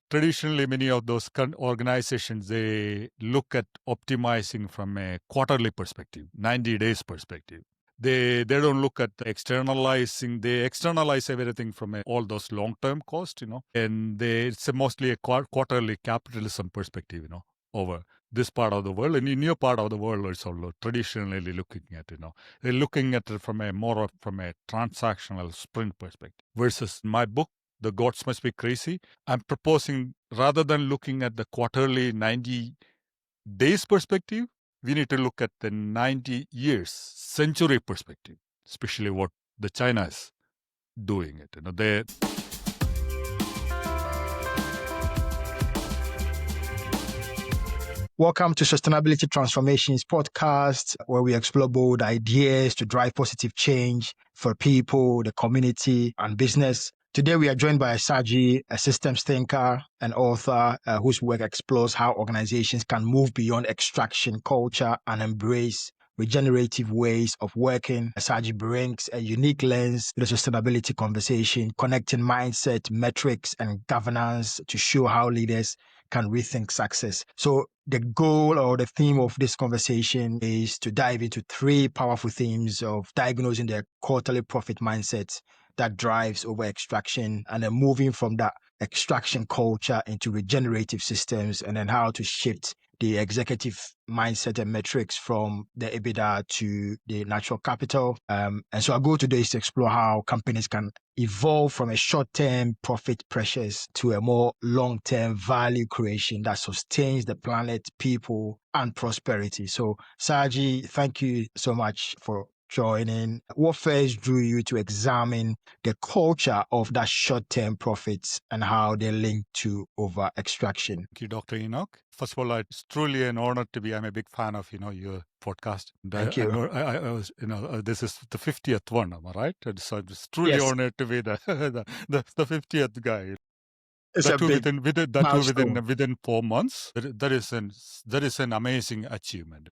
traditionally, many of those organizations, they look at optimizing from a quarterly perspective, 90 days perspective. They don't look at externalizing. They externalize everything from all those long-term costs, and it's mostly a quarterly capitalism perspective, over this part of the world. And in your part of the world, it's also traditionally looking at, they're looking at it from a transactional sprint perspective. Versus my book, The Gods Must Be Crazy, I'm proposing, rather than looking at the quarterly 90 days perspective, we need to look at the 90 years, century perspective, especially what the China is doing it. Welcome to Sustainability Transformations podcast, where we explore bold ideas to drive positive change for people, the community, and business. Today, we are joined by Saji, a systems thinker and author whose work explores how organizations can move beyond extraction culture and embrace regenerative ways of working. Saji brings a unique lens to the sustainability conversation, connecting mindset, metrics, and governance to show how leaders can rethink success. So the goal or the theme of this conversation is to dive into three powerful themes of diagnosing the quarterly profit mindset that drives over extraction, and then moving from that extraction culture into regenerative systems, and then how to shift the executive mindset and metrics from the EBITDA to the natural capital. And so our goal today is to explore how companies can evolve from a short-term profit pressures to a more long-term value creation that sustains the planet, people, and prosperity. So Saji, thank you so much for joining. What first drew you to examine the culture of that short-term profits and how they link to over extraction? Thank you, Dr. Enock. First of all, it's truly an honor to be. I'm a big fan of your podcast. Thank you. I was, this is the 50th one, am I right? And so it's truly honored to be the 50th guy. Within 4 months. That is an amazing achievement.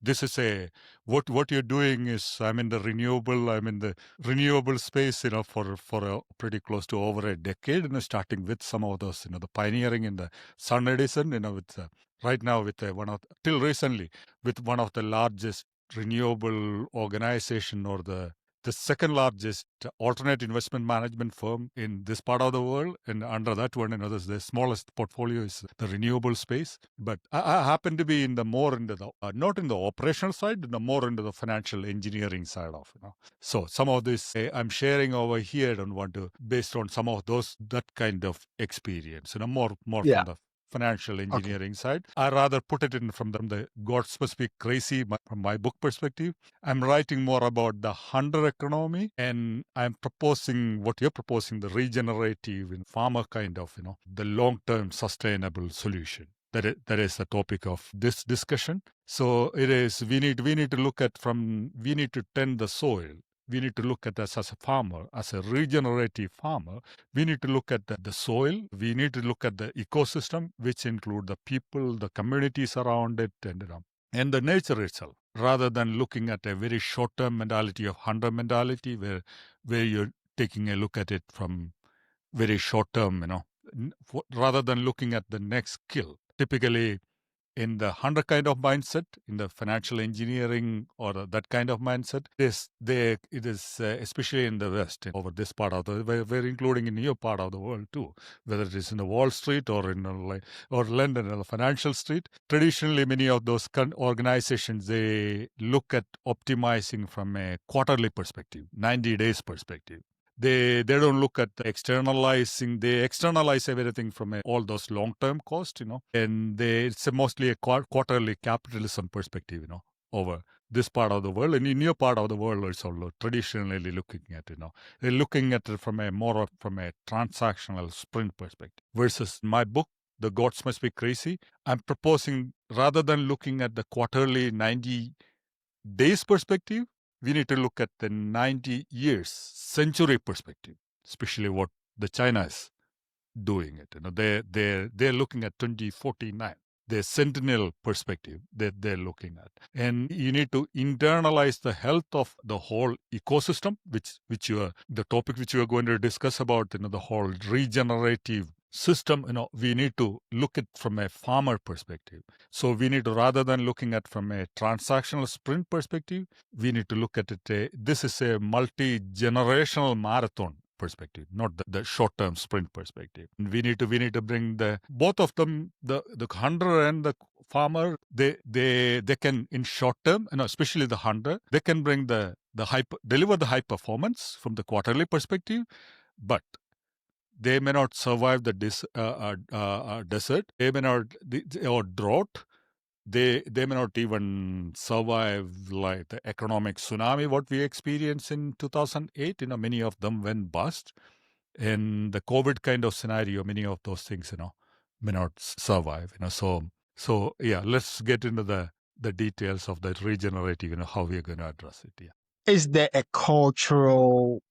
This is what you're doing is I'm in the renewable space, for pretty close to over a decade, starting with some of those, the pioneering in the Sun Edison, with right now with till recently with one of the largest renewable organization, or the second largest alternate investment management firm in this part of the world. And under that one, the smallest portfolio is the renewable space. But I happen to be not in the operational side, more into the financial engineering side of, So some of this I'm sharing over here. I don't want to, based on some of that kind of experience, more from the financial engineering side. I rather put it in from the Gods Must Be Crazy from my book perspective. I'm writing more about the hunter economy, and I'm proposing what you're proposing, the regenerative and farmer kind of, the long-term sustainable solution. That is the topic of this discussion. So it is, we need to look at we need to tend the soil. We need to look at this as a farmer, as a regenerative farmer. We need to look at the soil. We need to look at the ecosystem, which include the people, the communities around it, and the nature itself, rather than looking at a very short-term mentality of hunter mentality, where you're taking a look at it from very short-term, rather than looking at the next kill. Typically, in the hunter kind of mindset, in the financial engineering or that kind of mindset, it is especially in the West, over this part of we're including in your part of the world too, whether it is in the Wall Street or in or London, the financial street. Traditionally, many of those organizations, they look at optimizing from a quarterly perspective, 90 days perspective. They don't look at externalizing. They externalize everything from all those long-term costs, and it's mostly a quarterly capitalism perspective, over this part of the world. And in your part of the world, it's also traditionally looking at, they're looking at it from a transactional sprint perspective. Versus my book, The Gods Must Be Crazy, I'm proposing, rather than looking at the quarterly 90 days perspective, we need to look at the 90 years, century perspective, especially what the China is doing it. They're looking at 2049. The sentinel perspective that they're looking at. And you need to internalize the health of the whole ecosystem, the topic which you are going to discuss about, the whole regenerative system, we need to look at from a farmer perspective. So we need to, rather than looking at from a transactional sprint perspective, we need to look at it. This is a multi-generational marathon perspective, not the short-term sprint perspective. And we need to bring both of them, the hunter and the farmer. They can, in short term, especially the hunter, they can bring deliver the high performance from the quarterly perspective, but they may not survive the desert. They may not, or drought. They may not even survive like the economic tsunami what we experienced in 2008. Many of them went bust. In the COVID kind of scenario, many of those things, may not survive. So yeah, let's get into the details of the regenerative. How we are going to address it. Yeah. Is there a cultural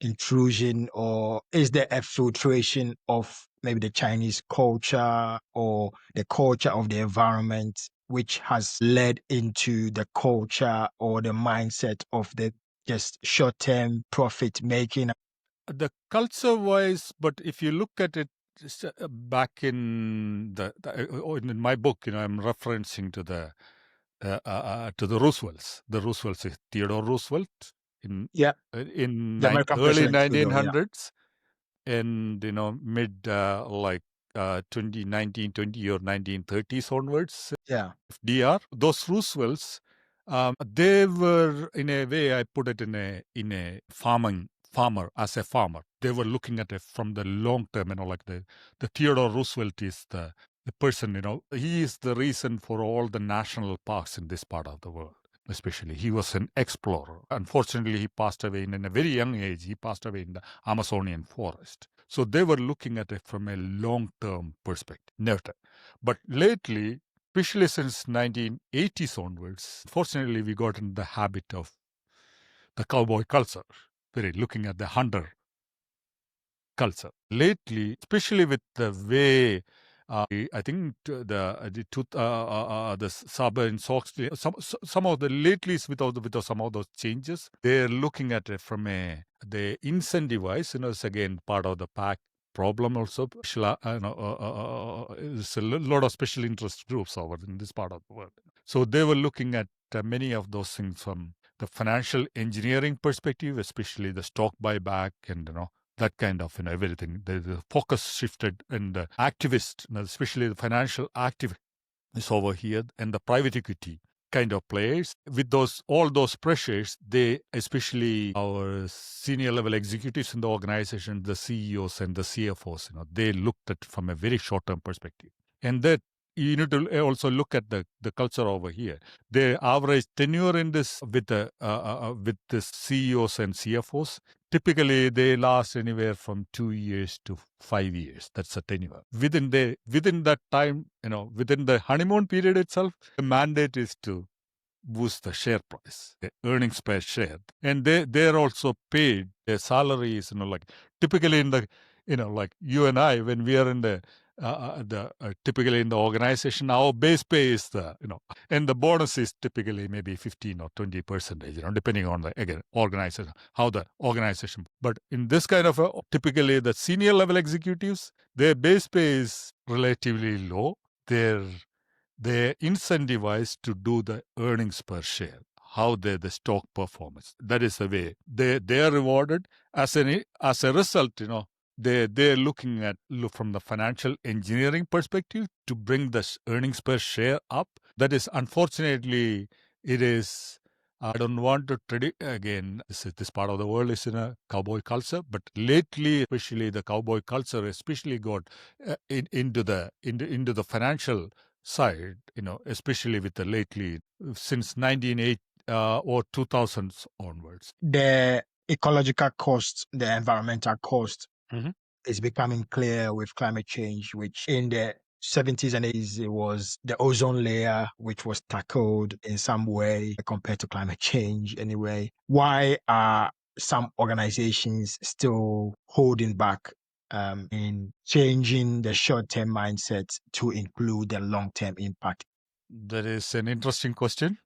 intrusion, or is there a filtration of maybe the Chinese culture or the culture of the environment, which has led into the culture or the mindset of the just short-term profit making? The culture wise, but if you look at it back in in my book, I'm referencing to the Roosevelts. The Roosevelts is Theodore Roosevelt in Yeah, the American early president Theodore, yeah. 1900s, and mid 20 or 1930s onwards. Yeah. DR, those Roosevelts, they were, in a way, I put it in a farmer, as a farmer. They were looking at it from the long term, like the Theodore Roosevelt is the person, he is the reason for all the national parks in this part of the world. Especially, he was an explorer. Unfortunately, he passed away in a very young age. He passed away in the Amazonian forest. So they were looking at it from a long-term perspective, narrative. But lately, especially since 1980s onwards, fortunately, we got in the habit of the cowboy culture, very looking at the hunter culture. Lately, especially with the way I think the Saber and Sox, some of the latelys without some of those changes, they're looking at it from they incentivize, it's again part of the pack problem also. There's a lot of special interest groups over in this part of the world. So they were looking at many of those things from the financial engineering perspective, especially the stock buyback and that kind of everything. The focus shifted, and the activists, especially the financial activists over here, and the private equity kind of players, with all those pressures, they, especially our senior level executives in the organization, the CEOs and the CFOs, they looked at from a very short term perspective, and that you need to also look at the culture over here. The average tenure in this with the CEOs and CFOs, typically they last anywhere from 2 years to 5 years. That's a tenure. Within that time, within the honeymoon period itself, the mandate is to boost the share price, the earnings per share, and they're also paid. Their salaries, like typically in the, like you and I, when we are in the typically in the organization, our base pay is and the bonus is typically maybe 15 or 20%, depending on the, again, organization, how the organization. But in this kind of typically the senior level executives, their base pay is relatively low. They're incentivized to do the earnings per share, how the stock performance. That is the way they are rewarded as a result. They're looking at from the financial engineering perspective to bring the earnings per share up. That is, unfortunately, it is. I don't want to predict again. This part of the world is in a cowboy culture, but lately, especially the cowboy culture, especially got into the financial side, especially with the lately, since 1980 or 2000s onwards. The ecological cost, the environmental cost, Mhm. is becoming clear with climate change, which in the 70s and 80s, it was the ozone layer, which was tackled in some way compared to climate change anyway. Why are some organizations still holding back in changing the short-term mindset to include the long-term impact? That is an interesting question.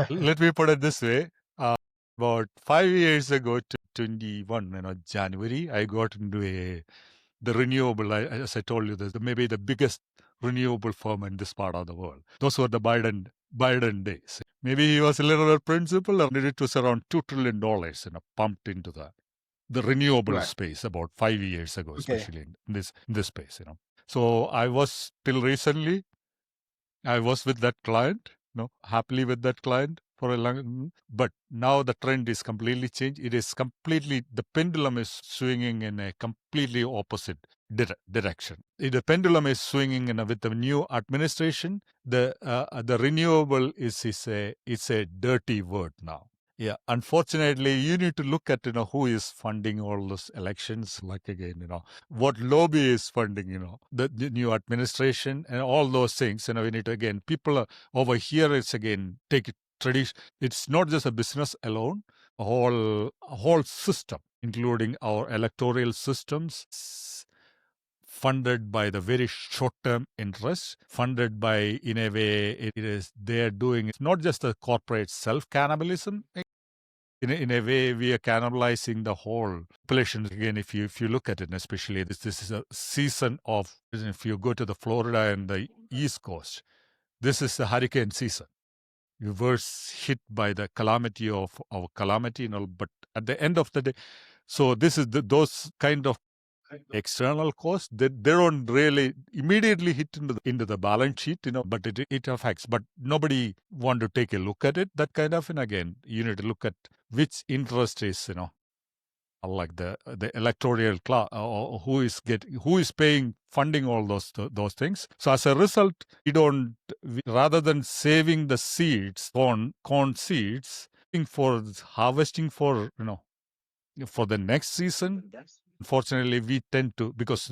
Let me put it this way. About 5 years ago, to 21, January, I got into the renewable, as I told you, maybe the biggest renewable firm in this part of the world. Those were the Biden days. Maybe he was a little bit principal, and it was around $2 trillion, pumped into the renewable space about 5 years ago, especially in this space, So I was till recently, I was with that client, happily with that client for a long, but now the trend is completely changed. It is completely, the pendulum is swinging in a completely opposite direction. The pendulum is swinging with the new administration. The renewable is a dirty word now. Yeah, unfortunately, you need to look at who is funding all those elections. Like again, what lobby is funding, the new administration and all those things. We need to again, people are over here. It's again take it tradition. It's not just a business alone. A whole system, including our electoral systems, funded by the very short-term interests, funded by, in a way, it is they're doing it's not just a corporate self-cannibalism. In a way, we are cannibalizing the whole population. Again, if you look at it, especially this is a season of, if you go to the Florida and the East Coast, this is the hurricane season. We were hit by the calamity of our calamity, but at the end of the day, so this is those kind of external costs, they don't really immediately hit into the balance sheet, but it affects. But nobody want to take a look at it, that kind of, and again, you need to look at which interest is, like the electoral class, or who is paying, funding all those things. So as a result, rather than saving the seeds, corn seeds, for harvesting for for the next season. Unfortunately, we tend to, because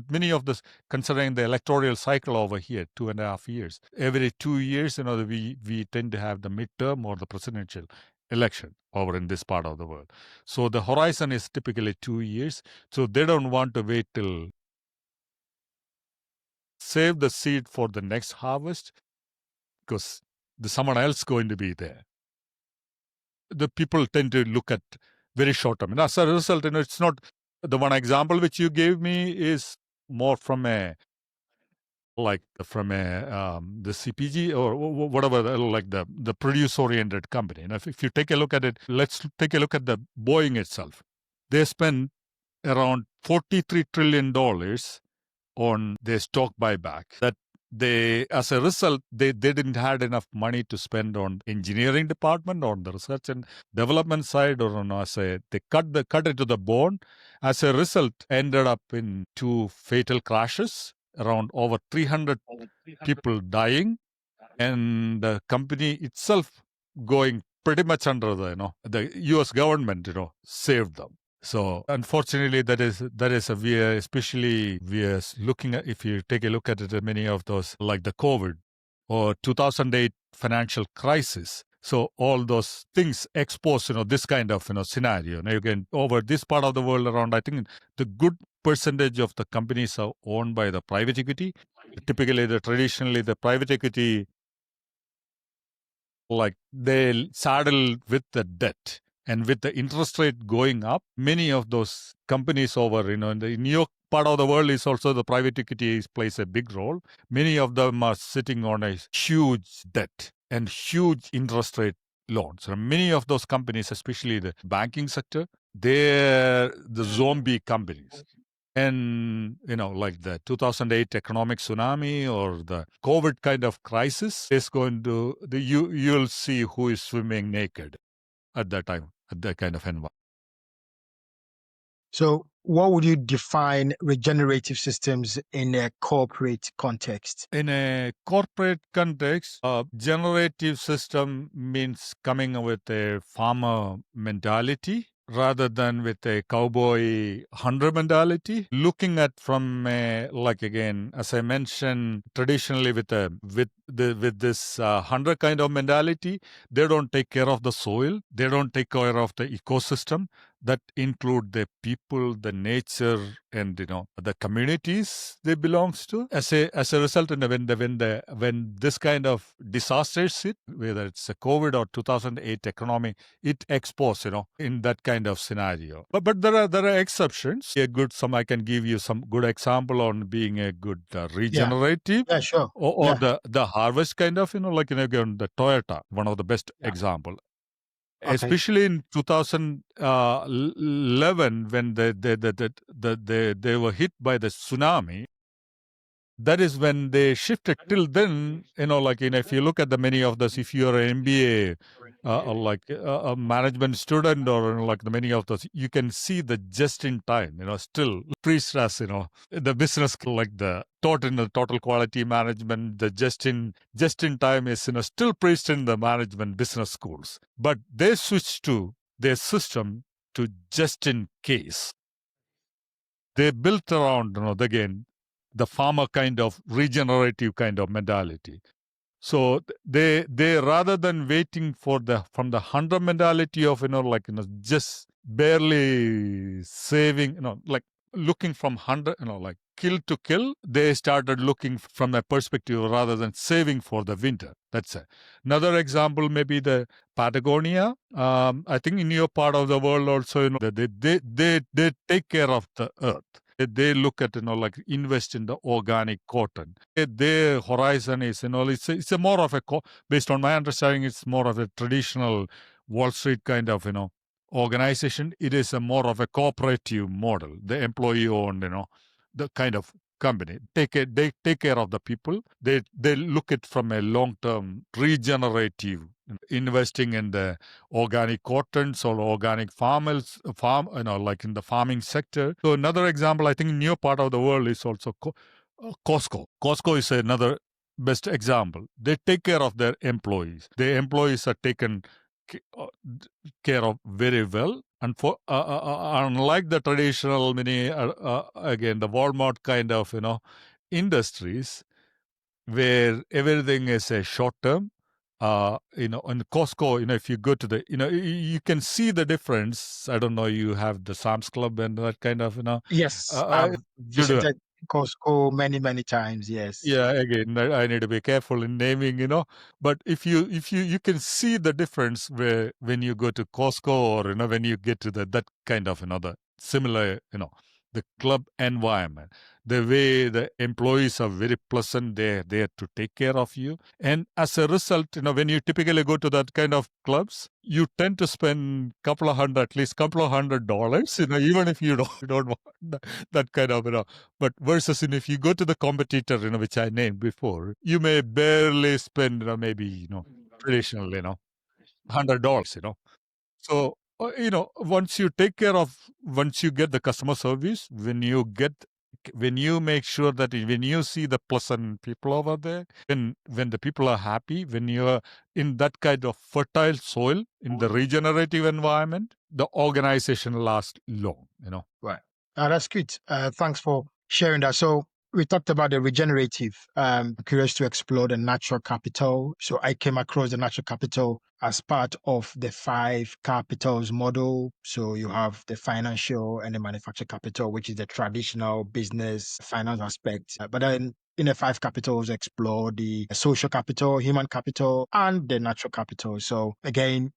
many of this, considering the electoral cycle over here, 2.5 years, every 2 years, we tend to have the midterm or the presidential election over in this part of the world. So the horizon is typically 2 years. So they don't want to wait till save the seed for the next harvest, because there's someone else going to be there. The people tend to look at very short term. And as a result, it's not the one example which you gave me is more from the CPG or whatever, like the produce oriented company. And if you take a look at it, let's take a look at the Boeing itself. They spend around $43 trillion on their stock buyback. That as a result, they didn't have enough money to spend on engineering department, on the research and development side, or they cut it to the bone. As a result, ended up in 2 fatal crashes, around over 300 people dying, and the company itself going pretty much under the U.S. government, saved them. So unfortunately, that is we are looking at, if you take a look at it, many of those like the COVID or 2008 financial crisis. So all those things expose, this kind of scenario. Now again, over this part of the world around, I think the good percentage of the companies are owned by the private equity. Typically, traditionally the private equity, like they saddle with the debt. And with the interest rate going up, many of those companies over, in the New York part of the world is also the private equity plays a big role. Many of them are sitting on a huge debt and huge interest rate loans. So many of those companies, especially the banking sector, they're the zombie companies. And, like the 2008 economic tsunami or the COVID kind of crisis is going to, you'll see who is swimming naked at that time, at that kind of environment. So what would you define regenerative systems in a corporate context? In a corporate context, a generative system means coming up with a farmer mentality rather than with a cowboy hunter mentality. Looking at from again, as I mentioned, traditionally with this hunter kind of mentality, they don't take care of the soil, they don't take care of the ecosystem, that include the people, the nature, and the communities they belongs to. As a result, when this kind of disasters hit, whether it's a COVID or 2008 economy, it exposed in that kind of scenario. But there are exceptions. I can give you some good example on being a good regenerative. Yeah, sure. Or the harvest kind of, again, the Toyota, one of the best example. Okay. Especially in 2011, when they were hit by the tsunami. That is when they shifted. Till then, if you look at the many of those, if you're an MBA, a management student, or the many of those, you can see the just in time, still preached as, the business, like the taught in the total quality management, the just in time is, still preached in the management business schools. But they switched to their system to just in case. They built around, again, the farmer kind of regenerative kind of mentality. So they rather than waiting from the hunter mentality of just barely saving, looking from hunter, kill to kill, they started looking from a perspective rather than saving for the winter. That's it. Another example may be the Patagonia. I think in your part of the world also, they take care of the earth. They look at, invest in the organic cotton. Their horizon is, it's a more of a, based on my understanding, it's more of a traditional Wall Street kind of, organization. It is a more of a cooperative model, the employee owned, the kind of company. They take care of the people. They look at from a long-term regenerative, investing in the organic cottons or organic farm, in the farming sector. So another example, I think in your part of the world is also Costco. Costco is another best example. They take care of their employees. Their employees are taken care of very well. And for unlike the traditional many, again, the Walmart kind of, industries where everything is a short term, in Costco, if you go to the, you can see the difference. I don't know, you have the Sam's Club and that kind of, Yes, you I've do. visited Costco many times. Yes. Yeah, again, I need to be careful in naming, but if you can see the difference where when you go to Costco or, when you get to that kind of, the similar, the club environment, the way the employees are very pleasant, they're there to take care of you. And as a result, when you typically go to that kind of clubs, you tend to spend at least couple of $100, even if you don't want that kind of, but versus if you go to the competitor, which I named before, you may barely spend, maybe, traditional, $100, So, once you get the customer service, when you make sure that when you see the pleasant people over there, when the people are happy, when you're in that kind of fertile soil, in the regenerative environment, the organization lasts long, Right. That's good. Thanks for sharing that. So we talked about the regenerative. Curious to explore the natural capital. So I came across the natural capital as part of the 5 capitals model. So you have the financial and the manufacturing capital, which is the traditional business finance aspect. But then in the 5 capitals, explore the social capital, human capital, and the natural capital. So again,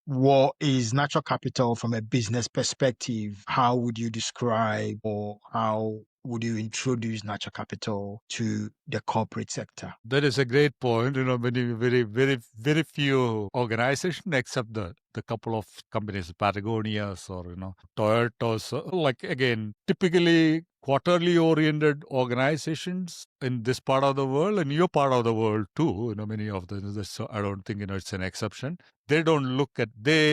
what is natural capital from a business perspective? How would you describe or how would you introduce natural capital to the corporate sector? That is a great point. Very few organizations, except the couple of companies, Patagonias or Toyotas, again, typically quarterly oriented organizations in this part of the world and your part of the world too. Many of them. So I don't think it's an exception. They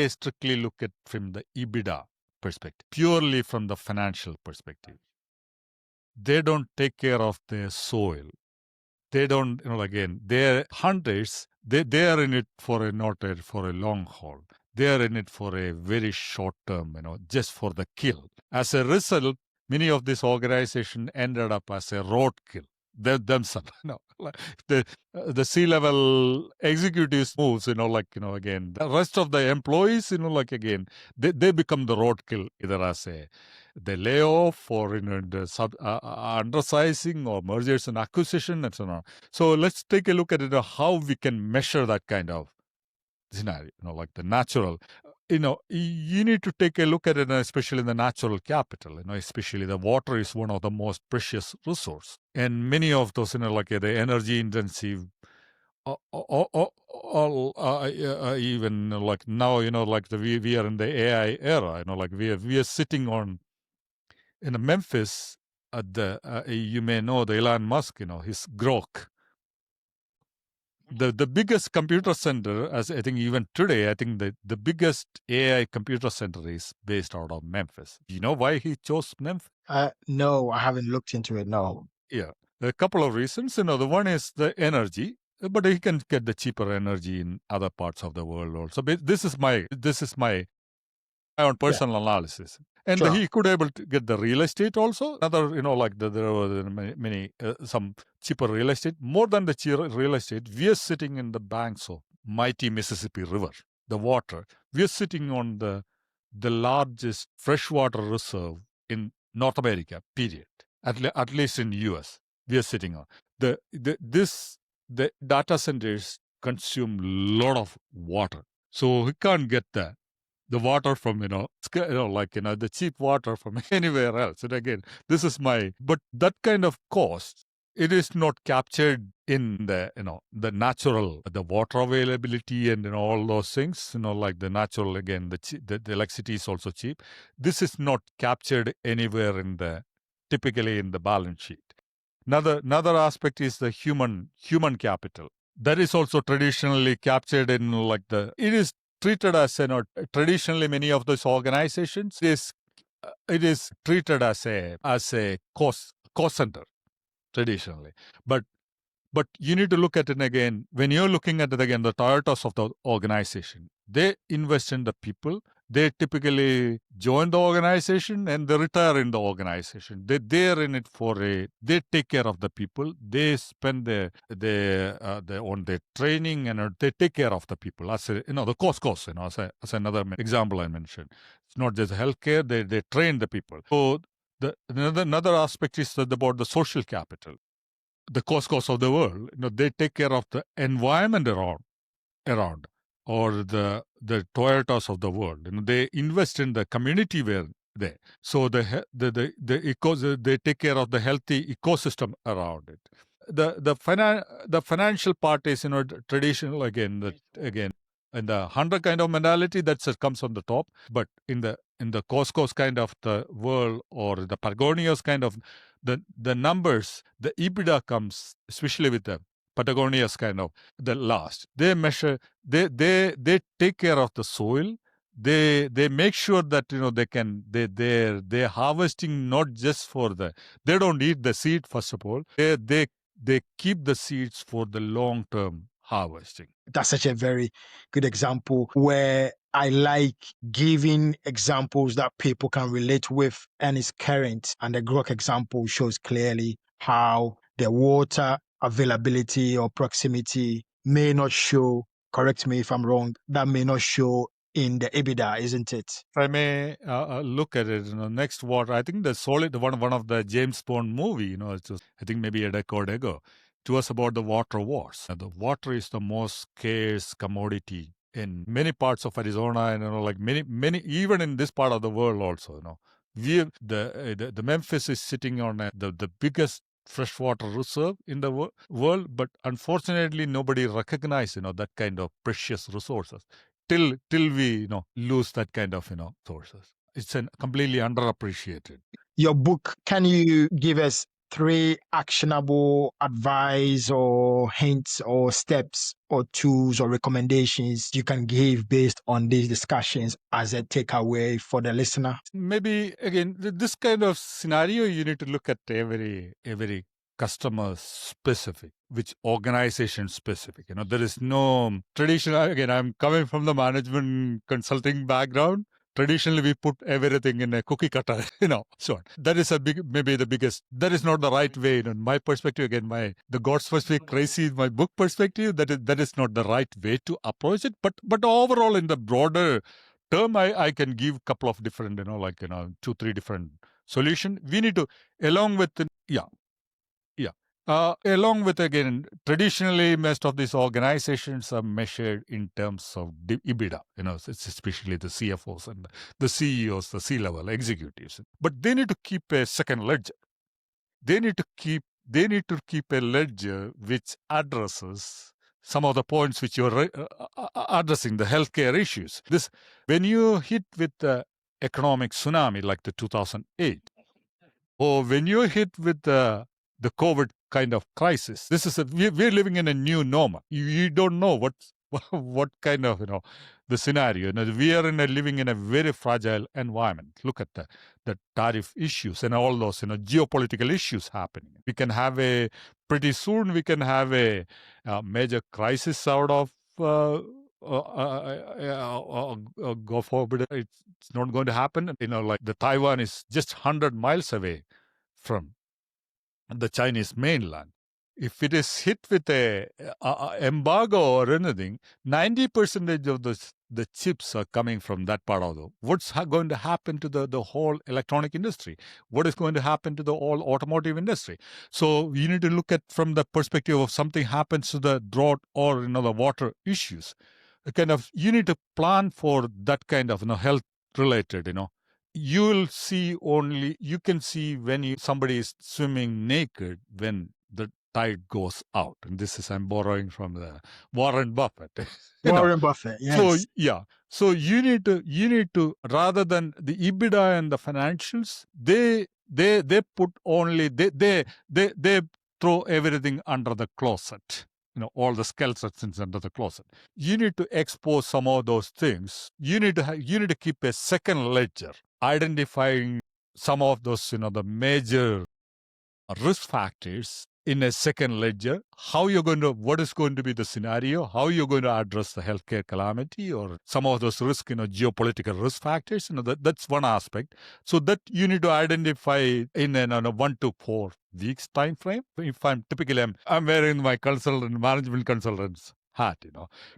strictly look at from the EBITDA perspective, purely from the financial perspective. They don't take care of their soil. They don't, again, they're hunters. They are in it for for a long haul. They are in it for a very short term, just for the kill. As a result, many of these organizations ended up as a roadkill. themselves. The C-level executives moves, again, the rest of the employees, they become the roadkill, either as the layoff or the undersizing or mergers and acquisition and so on. So let's take a look at how we can measure that kind of scenario, like the natural. You need to take a look at it, especially in the natural capital. Especially the water is one of the most precious resource, and many of those, the energy intensive, even like now, we are in the AI era. We are sitting on in Memphis at the you may know the Elon Musk, his Grok. The biggest computer center, as I think even today, I think the biggest AI computer center is based out of Memphis. Do you know why he chose Memphis? No, I haven't looked into it. No. Yeah, a couple of reasons. The one is the energy, but he can get the cheaper energy in other parts of the world also. But this is my own personal analysis. And Sure. he could able to get the real estate also. Another, there were many some cheaper real estate. More than the cheaper real estate, we are sitting in the banks of mighty Mississippi River, the water. We are sitting on the largest freshwater reserve in North America. Period. At least in US, we are sitting on the data centers consume lot of water, so we can't get the water from the cheap water from anywhere else. And again, this is but that kind of cost, it is not captured in the natural, the water availability and all those things. Like the natural, again, the electricity is also cheap. This is not captured anywhere typically in the balance sheet. Another aspect is the human capital. That is also traditionally captured in it is treated as traditionally many of those organizations it is treated as a cost center traditionally, but you need to look at it again. When you're looking at it again, the Toyotas of the organization, they invest in the people. They typically join the organization and they retire in the organization. They're in it they take care of the people. They spend on their training and they take care of the people. As the cost, as another example I mentioned. It's not just healthcare. They train the people. So another aspect is about the social capital. The Costco's of the world, they take care of the environment around, or the Toyotas of the world. They invest in the community where they. So they take care of the healthy ecosystem around it. The financial part is traditional again, and the hunter kind of mentality that comes on the top. But in the Costco's kind of the world, or the Patagonia's kind of the numbers, the EBITDA comes, especially with the Patagonia's kind of the last. They measure, they take care of the soil. They make sure that they're harvesting not just for they don't eat the seed first of all. They keep the seeds for the long term harvesting. That's such a very good example where I like giving examples that people can relate with and is current. And the Grok example shows clearly how the water availability or proximity may not show, correct me if I'm wrong, that may not show in the EBITDA, isn't it? If I may look at it, next water, I think the solid one of the James Bond movie, it's just, I think maybe a decade ago, it was about the water wars. The water is the most scarce commodity in many parts of Arizona, and like many even in this part of the world also. The Memphis is sitting on the biggest freshwater reserve in the world, but unfortunately nobody recognizes that kind of precious resources till we lose that kind of sources. It's completely underappreciated. Your book, can you give us 3 actionable advice or hints or steps or tools or recommendations you can give based on these discussions as a takeaway for the listener? Maybe again, this kind of scenario, you need to look at every customer specific, which organization specific. There is no traditional. Again, I'm coming from the management consulting background. traditionally we put everything in a cookie cutter, so that is maybe the biggest, that is not the right way. In my perspective, again, the God specific crazy, my book perspective, that is not the right way to approach it. But overall, in the broader term, I can give a couple of different, 2-3 different solution. We need to, along with, along with, again, traditionally, most of these organizations are measured in terms of EBITDA, it's especially the CFOs and the CEOs, the C-level executives. But they need to keep a second ledger. They need to keep a ledger which addresses some of the points which you're addressing, the healthcare issues. When you hit with the economic tsunami like the 2008, or when you hit with the COVID kind of crisis, we're living in a new normal. You don't know what kind of the scenario. We are living in a very fragile environment. Look at the tariff issues and all those geopolitical issues happening. Pretty soon we can have a major crisis out of. Go forward, it's not going to happen. Like the Taiwan is just 100 miles away from the Chinese mainland. If it is hit with a embargo or anything, 90% of the chips are coming from that part of the. What's going to happen to the whole electronic industry? What is going to happen to the whole automotive industry? So you need to look at from the perspective of something happens to the drought or the water issues. You need to plan for that kind of health related. You can see when somebody is swimming naked when the tide goes out. And I'm borrowing from the Warren Buffett. Warren Buffett, yes. So you need to rather than the EBITDA and the financials, they put only they throw everything under the closet. All the skeletons under the closet. You need to expose some of those things. You need to keep a second ledger, identifying some of those, the major risk factors in a second ledger. What is going to be the scenario? How you're going to address the healthcare calamity or some of those risk, geopolitical risk factors. That's one aspect. So that you need to identify in a 1 to 4 weeks time frame. If I'm wearing my management consultant's hat.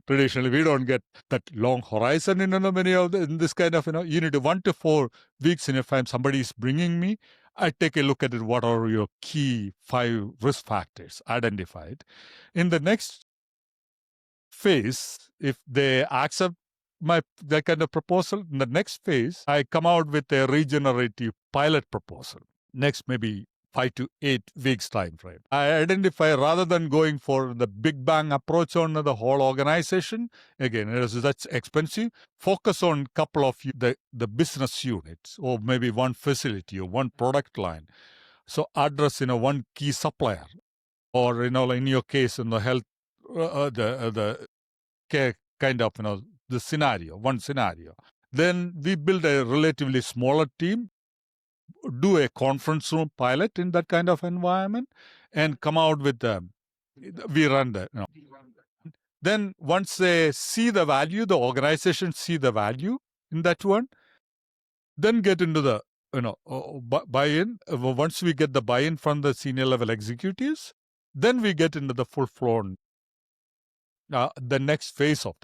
Traditionally we don't get that long horizon in many of in this kind of you need to 1 to 4 weeks. And if somebody is bringing me, I take a look at it. What are your key 5 risk factors identified? In the next phase, if they accept that kind of proposal, in the next phase, I come out with a regenerative pilot proposal. Next, maybe 5 to 8 weeks time frame. I identify, rather than going for the big bang approach on the whole organization, again, that's expensive, focus on a couple of the business units, or maybe one facility or one product line. So address one key supplier, or in your case in the health, the care kind of the one scenario. Then we build a relatively smaller team, do a conference room pilot in that kind of environment, and come out with we run that. Then once they see the value, the organization see the value in that one, then get into the buy-in. Once we get the buy-in from the senior level executives, then we get into the full-blown the next phase of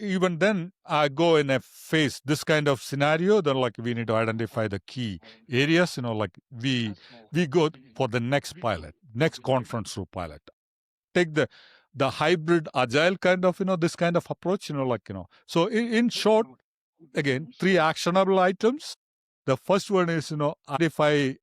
even then I go in a phase, this kind of scenario, then we need to identify the key areas, we go for the next pilot, next conference room pilot. Take the hybrid agile kind of, this kind of approach, So in short, again, 3 actionable items. The first one is, identify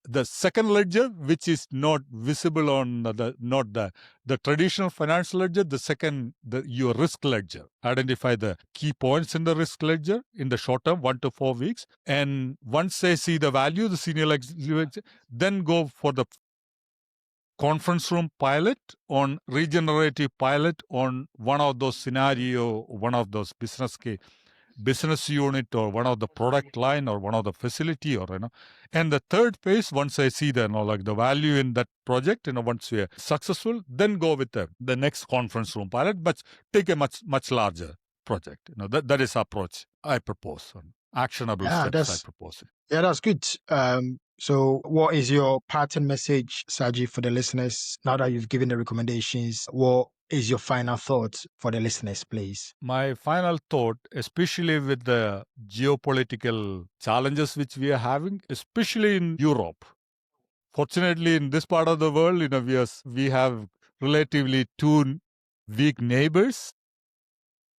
the second ledger, which is not visible on the traditional financial ledger. The second, your risk ledger. Identify the key points in the risk ledger in the short term, 1 to 4 weeks. And once they see the value, the senior ledger, then go for the conference room pilot on regenerative pilot on one of those scenario, one of those business unit, or one of the product line, or one of the facility, or and the third phase, once I see the the value in that project, once we are successful, then go with the next conference room pilot, but take a much larger project. That is approach I propose. Actionable Yeah, steps I propose. that's good. So what is your parting message, Saji, for the listeners? Now that you've given the recommendations, what is your final thought for the listeners, please? My final thought, especially with the geopolitical challenges which we are having, especially in Europe. Fortunately, in this part of the world, we have relatively two weak neighbors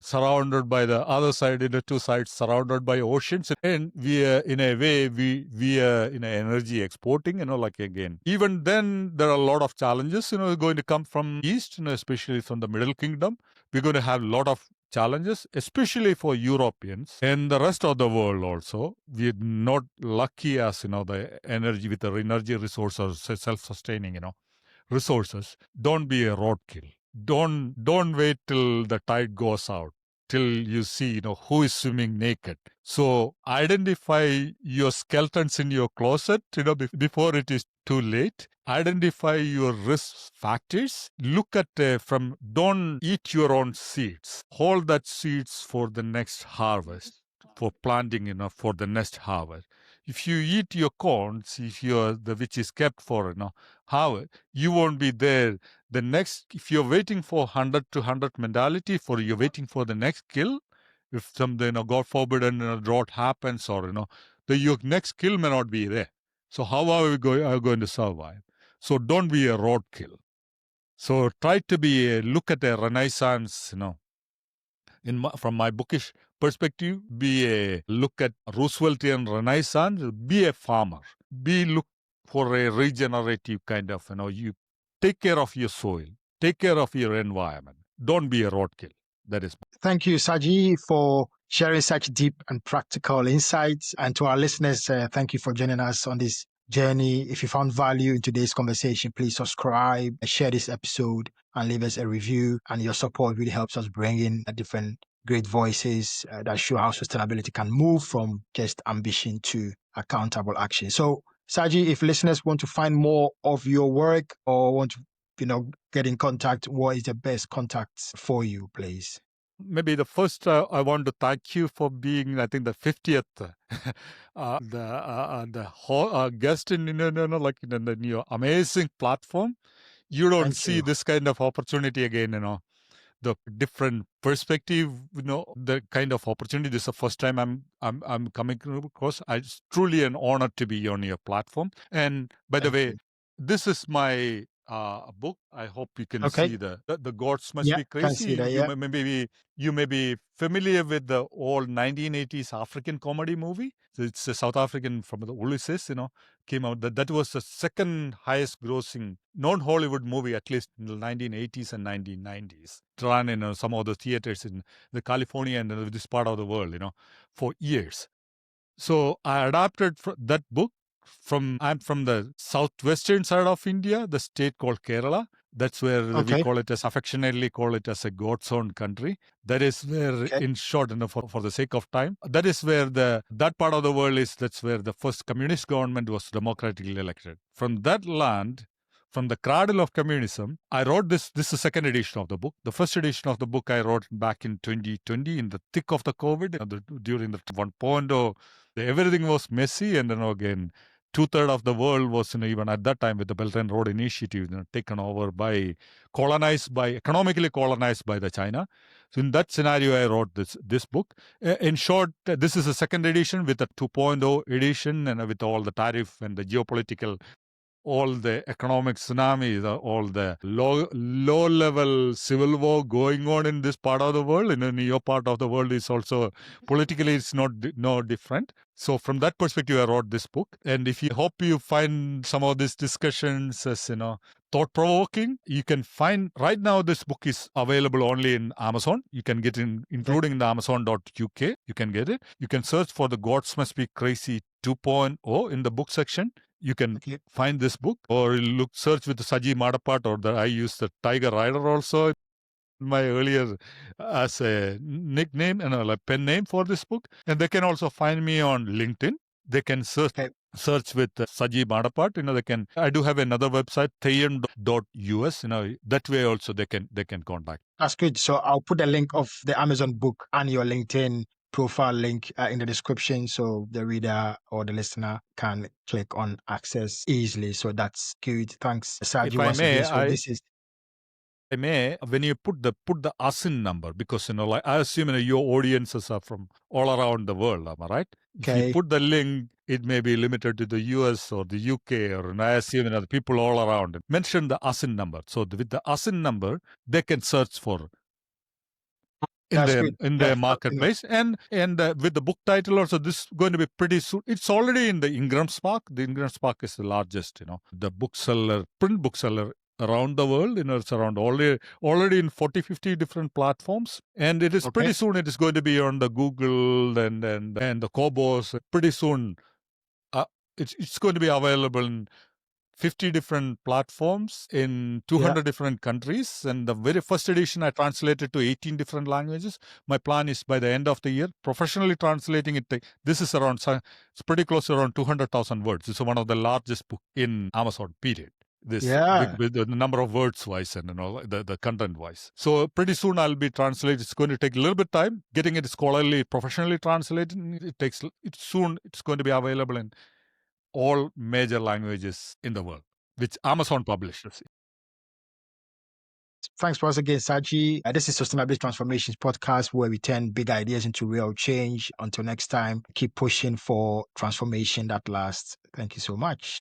surrounded by the other side, two sides surrounded by oceans, and we are in a way we are in energy exporting. Like again, even then there are a lot of challenges. Going to come from east, especially from the Middle Kingdom. We're going to have a lot of challenges, especially for Europeans and the rest of the world. Also, we're not lucky as the energy with the energy resources, self-sustaining. Resources. Don't be a roadkill. Don't wait till the tide goes out, till you see who is swimming naked. So identify your skeletons in your closet before it is too late. Identify your risk factors. Look at don't eat your own seeds. Hold that seeds for the next harvest, for planting for the next harvest. If you eat your corns, which is kept for harvest, you won't be there the next. If you're waiting for 100 to 100 mentality, you're waiting for the next kill, if something God forbid and a drought happens, or your next kill may not be there. So how are we going to survive? So don't be a roadkill. So try to look at a renaissance, from my bookish perspective, look at Rooseveltian Renaissance, be a farmer, look for a regenerative kind of, you take care of your soil, take care of your environment. Don't be a roadkill. That is. Thank you, Saji, for sharing such deep and practical insights. And to our listeners, thank you for joining us on this journey. If you found value in today's conversation, please subscribe, share this episode, and leave us a review. And your support really helps us bring in different great voices that show how sustainability can move from just ambition to accountable action. So, Saji, if listeners want to find more of your work or want to get in contact, what is the best contacts for you, please? Maybe the first, I want to thank you for being, I think, the 50th the guest in your amazing platform. You don't Thank see you. this kind of opportunity again. The different perspective, the kind of opportunity. This is the first time I'm coming across. It's truly an honor to be on your platform. And by the way, this is my book. I hope you can see the Gods Must Be Can see Crazy. that, You may be familiar with the old 1980s African comedy movie. So it's a South African from the Ulysses, came out. That was the second highest grossing non-Hollywood movie, at least in the 1980s and 1990s. Run in some of the theaters in the California and this part of the world, for years. So I adapted that book I'm from the southwestern side of India, the state called Kerala. That's where we affectionately call it as a God's own country. That is where, in short, for the sake of time, that is where that part of the world that's where the first communist government was democratically elected. From that land, from the cradle of communism, I wrote this. This is the second edition of the book. The first edition of the book I wrote back in 2020, in the thick of the COVID, during the 1.0. Everything was messy, and then again, 2/3 of the world was, even at that time with the Belt and Road Initiative, taken over economically colonized by the China. So in that scenario, I wrote this book. In short, this is a second edition with a 2.0 edition, and with all the tariff and the geopolitical, all the economic tsunami, all the low-level civil war going on in this part of the world. And in your part of the world is also politically, it's no different. So from that perspective, I wrote this book. And if you hope you find some of these discussions as, thought-provoking, you can find, right now this book is available only in Amazon. You can get it, including in the Amazon.uk. You can get it. You can search for the Gods Must Be Crazy 2.0 in the book section. You can find this book, or search with the Saji Madapat, or I use the Tiger Rider also, my earlier as a nickname and a pen name for this book. And they can also find me on LinkedIn. They can search with Saji Madapat. I do have another website, thayan.us. That way also they can contact. That's good. So I'll put the link of the Amazon book and your LinkedIn profile link in the description so the reader or the listener can click on access easily. So that's good. Thanks, Saji, If I once again. may, So this is when you put the ASIN number, because like I assume your audiences are from all around the world, am I right? If you okay. put the link, it may be limited to the US or the UK, or I assume the people all around. Mention the ASIN number. So with the ASIN number, they can search for in That's the good. in Yeah, the marketplace, and with the book title also, this is going to be pretty soon. It's already in the Ingram Spark. The Ingram Spark is the largest, the bookseller, print bookseller around the world. It's around already in 40-50 different platforms, and it is pretty soon. It is going to be on the Google and the Cobos. Pretty soon, it's going to be available in 50 different platforms in 200 different countries. And the very first edition I translated to 18 different languages. My plan is by the end of the year, professionally translating it. This is it's pretty close to around 200,000 words. It's one of the largest book in Amazon, period. With the number of words wise and the content wise. So pretty soon I'll be translating. It's going to take a little bit of time getting it scholarly, professionally translated. It's going to be available in all major languages in the world, which Amazon publishes. Thanks once again, Saji. This is Sustainability Transformations podcast, where we turn big ideas into real change. Until next time, keep pushing for transformation that lasts. Thank you so much.